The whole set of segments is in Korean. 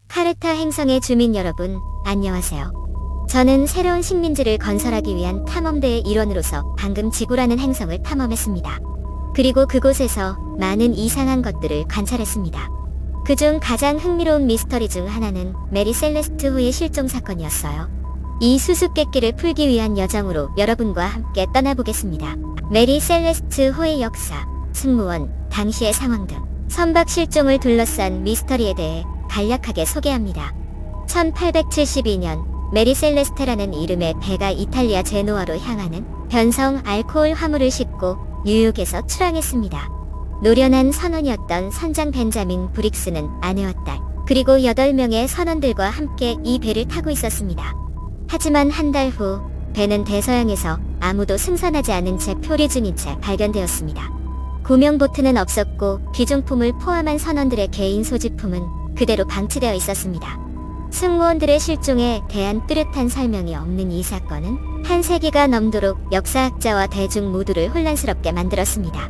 카르타 행성의 주민 여러분, 안녕하세요. 저는 새로운 식민지를 건설하기 위한 탐험대의 일원으로서 방금 지구라는 행성을 탐험했습니다. 그리고 그곳에서 많은 이상한 것들을 관찰했습니다. 그중 가장 흥미로운 미스터리 중 하나는 메리 셀레스트 호의 실종 사건이었어요. 이 수수께끼를 풀기 위한 여정으로 여러분과 함께 떠나보겠습니다. 메리 셀레스트 호의 역사, 승무원, 당시의 상황 등 선박 실종을 둘러싼 미스터리에 대해 간략하게 소개합니다. 1872년 메리 셀레스테라는 이름의 배가 이탈리아 제노아로 향하는 변성 알코올 화물을 싣고 뉴욕에서 출항했습니다. 노련한 선원이었던 선장 벤자민 브릭스는 아내와 딸, 그리고 8명의 선원들과 함께 이 배를 타고 있었습니다. 하지만 한 달 후 배는 대서양에서 아무도 승선하지 않은 채 표리 중인 채 발견되었습니다. 구명보트는 없었고 귀중품을 포함한 선원들의 개인 소지품은 그대로 방치되어 있었습니다. 승무원들의 실종에 대한 뚜렷한 설명이 없는 이 사건은 한 세기가 넘도록 역사학자와 대중 모두를 혼란스럽게 만들었습니다.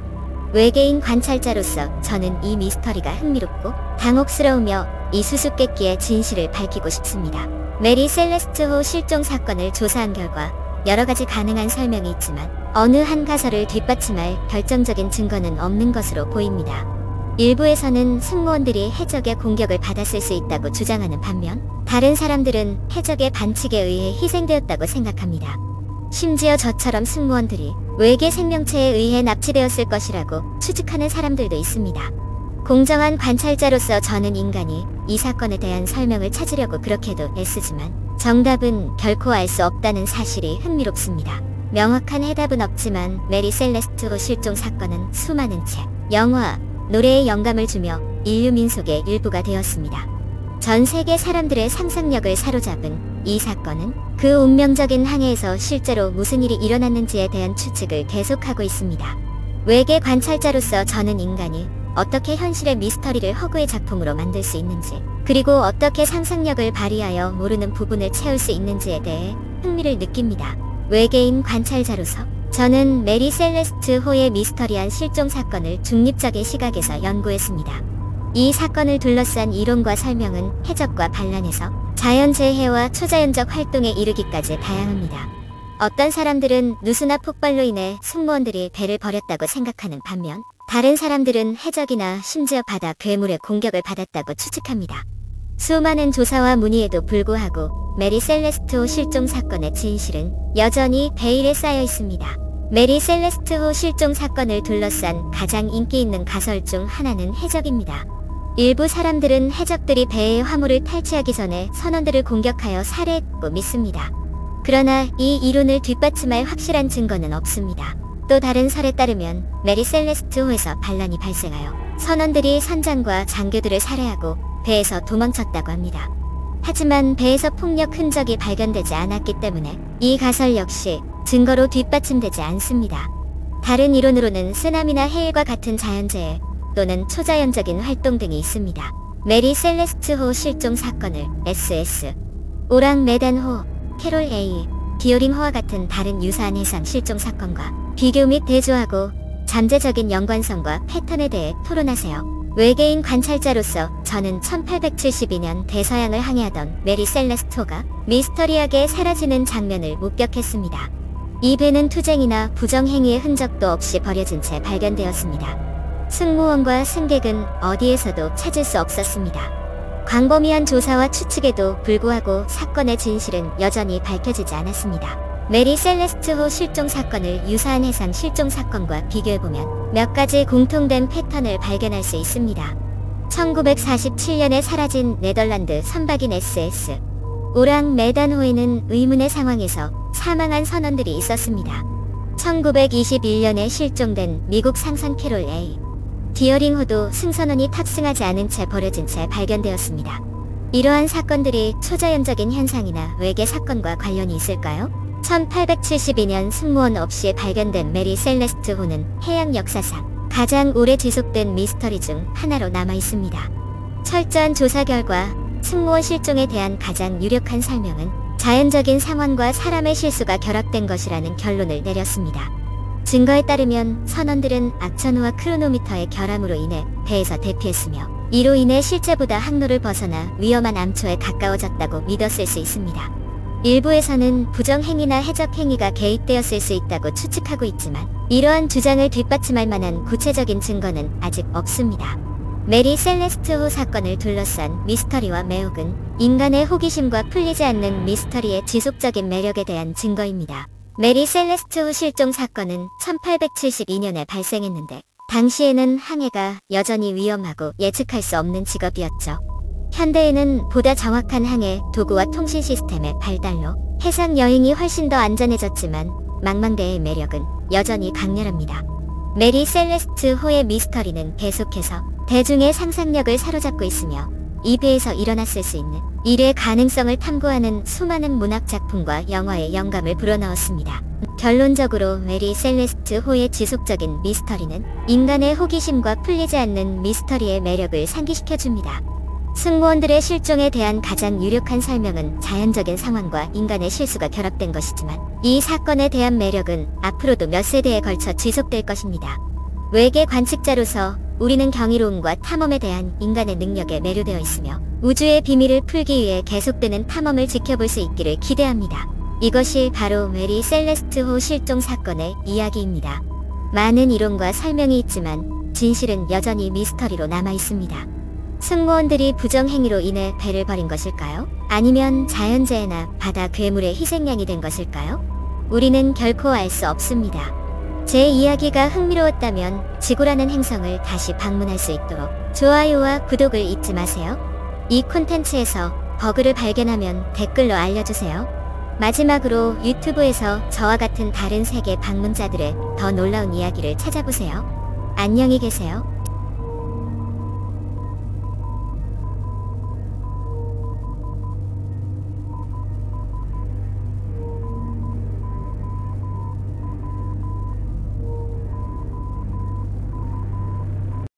외계인 관찰자로서 저는 이 미스터리가 흥미롭고 당혹스러우며 이 수수께끼의 진실을 밝히고 싶습니다. 메리 셀레스트호 실종 사건을 조사한 결과 여러가지 가능한 설명이 있지만 어느 한 가설을 뒷받침할 결정적인 증거는 없는 것으로 보입니다. 일부에서는 승무원들이 해적의 공격을 받았을 수 있다고 주장하는 반면 다른 사람들은 해적의 반칙에 의해 희생되었다고 생각합니다. 심지어 저처럼 승무원들이 외계 생명체에 의해 납치되었을 것이라고 추측하는 사람들도 있습니다. 공정한 관찰자로서 저는 인간이 이 사건에 대한 설명을 찾으려고 그렇게도 애쓰지만 정답은 결코 알 수 없다는 사실이 흥미롭습니다. 명확한 해답은 없지만 메리 셀레스트호 실종 사건은 수많은 책, 영화, 노래에 영감을 주며 인류 민속의 일부가 되었습니다. 전 세계 사람들의 상상력을 사로잡은 이 사건은 그 운명적인 항해에서 실제로 무슨 일이 일어났는지에 대한 추측을 계속하고 있습니다. 외계 관찰자로서 저는 인간이 어떻게 현실의 미스터리를 허구의 작품으로 만들 수 있는지, 그리고 어떻게 상상력을 발휘하여 모르는 부분을 채울 수 있는지에 대해 흥미를 느낍니다. 외계인 관찰자로서 저는 메리 셀레스트 호의 미스터리한 실종 사건을 중립적인 시각에서 연구했습니다. 이 사건을 둘러싼 이론과 설명은 해적과 반란에서 자연재해와 초자연적 활동에 이르기까지 다양합니다. 어떤 사람들은 누수나 폭발로 인해 승무원들이 배를 버렸다고 생각하는 반면 다른 사람들은 해적이나 심지어 바다 괴물의 공격을 받았다고 추측합니다. 수많은 조사와 문의에도 불구하고 메리 셀레스트호 실종 사건의 진실은 여전히 베일에 쌓여 있습니다. 메리 셀레스트호 실종 사건을 둘러싼 가장 인기 있는 가설 중 하나는 해적입니다. 일부 사람들은 해적들이 배의 화물을 탈취하기 전에 선원들을 공격하여 살해했고 믿습니다. 그러나 이 이론을 뒷받침할 확실한 증거는 없습니다. 또 다른 설에 따르면 메리 셀레스트호에서 반란이 발생하여 선원들이 선장과 장교들을 살해하고 배에서 도망쳤다고 합니다. 하지만 배에서 폭력 흔적이 발견되지 않았기 때문에 이 가설 역시 증거로 뒷받침되지 않습니다. 다른 이론으로는 쓰나미나 해일과 같은 자연재해 또는 초자연적인 활동 등이 있습니다. 메리 셀레스트호 실종 사건을 SS, 오랑 메단호, 캐롤 A, 디어링호와 같은 다른 유사한 해상 실종 사건과 비교 및 대조하고 잠재적인 연관성과 패턴에 대해 토론하세요. 외계인 관찰자로서 저는 1872년 대서양을 항해하던 메리 셀레스트호가 미스터리하게 사라지는 장면을 목격했습니다. 이 배는 투쟁이나 부정행위의 흔적도 없이 버려진 채 발견되었습니다. 승무원과 승객은 어디에서도 찾을 수 없었습니다. 광범위한 조사와 추측에도 불구하고 사건의 진실은 여전히 밝혀지지 않았습니다. 메리 셀레스트호 실종 사건을 유사한 해상 실종 사건과 비교해보면 몇 가지 공통된 패턴을 발견할 수 있습니다. 1947년에 사라진 네덜란드 선박인 SS, 오랑 메단호에는 의문의 상황에서 사망한 선원들이 있었습니다. 1921년에 실종된 미국 상선 캐롤 A, 디어링호도 승선원이 탑승하지 않은 채 버려진 채 발견되었습니다. 이러한 사건들이 초자연적인 현상이나 외계 사건과 관련이 있을까요? 1872년 승무원 없이 발견된 메리 셀레스트호는 해양 역사상 가장 오래 지속된 미스터리 중 하나로 남아있습니다. 철저한 조사 결과 승무원 실종에 대한 가장 유력한 설명은 자연적인 상황과 사람의 실수가 결합된 것이라는 결론을 내렸습니다. 증거에 따르면 선원들은 악천후와 크로노미터의 결함으로 인해 배에서 대피했으며 이로 인해 실제보다 항로를 벗어나 위험한 암초에 가까워졌다고 믿었을 수 있습니다. 일부에서는 부정행위나 해적행위가 개입되었을 수 있다고 추측하고 있지만 이러한 주장을 뒷받침할 만한 구체적인 증거는 아직 없습니다. 메리 셀레스트 호 사건을 둘러싼 미스터리와 매혹은 인간의 호기심과 풀리지 않는 미스터리의 지속적인 매력에 대한 증거입니다. 메리 셀레스트 호 실종 사건은 1872년에 발생했는데 당시에는 항해가 여전히 위험하고 예측할 수 없는 직업이었죠. 현대에는 보다 정확한 항해 도구와 통신 시스템의 발달로 해상 여행이 훨씬 더 안전해졌지만 망망대해의 매력은 여전히 강렬합니다. 메리 셀레스트 호의 미스터리는 계속해서 대중의 상상력을 사로잡고 있으며 이 배에서 일어났을 수 있는 일의 가능성을 탐구하는 수많은 문학작품과 영화의 영감을 불어넣었습니다. 결론적으로 메리 셀레스트 호의 지속적인 미스터리는 인간의 호기심과 풀리지 않는 미스터리의 매력을 상기시켜줍니다. 승무원들의 실종에 대한 가장 유력한 설명은 자연적인 상황과 인간의 실수가 결합된 것이지만 이 사건에 대한 매력은 앞으로도 몇 세대에 걸쳐 지속될 것입니다. 외계 관측자로서 우리는 경이로움과 탐험에 대한 인간의 능력에 매료되어 있으며 우주의 비밀을 풀기 위해 계속되는 탐험을 지켜볼 수 있기를 기대합니다. 이것이 바로 메리 셀레스트 호 실종 사건의 이야기입니다. 많은 이론과 설명이 있지만 진실은 여전히 미스터리로 남아 있습니다. 승무원들이 부정행위로 인해 배를 버린 것일까요? 아니면 자연재해나 바다 괴물의 희생양이 된 것일까요? 우리는 결코 알 수 없습니다. 제 이야기가 흥미로웠다면 지구라는 행성을 다시 방문할 수 있도록 좋아요와 구독을 잊지 마세요. 이 콘텐츠에서 버그를 발견하면 댓글로 알려주세요. 마지막으로 유튜브에서 저와 같은 다른 세계 방문자들의 더 놀라운 이야기를 찾아보세요. 안녕히 계세요.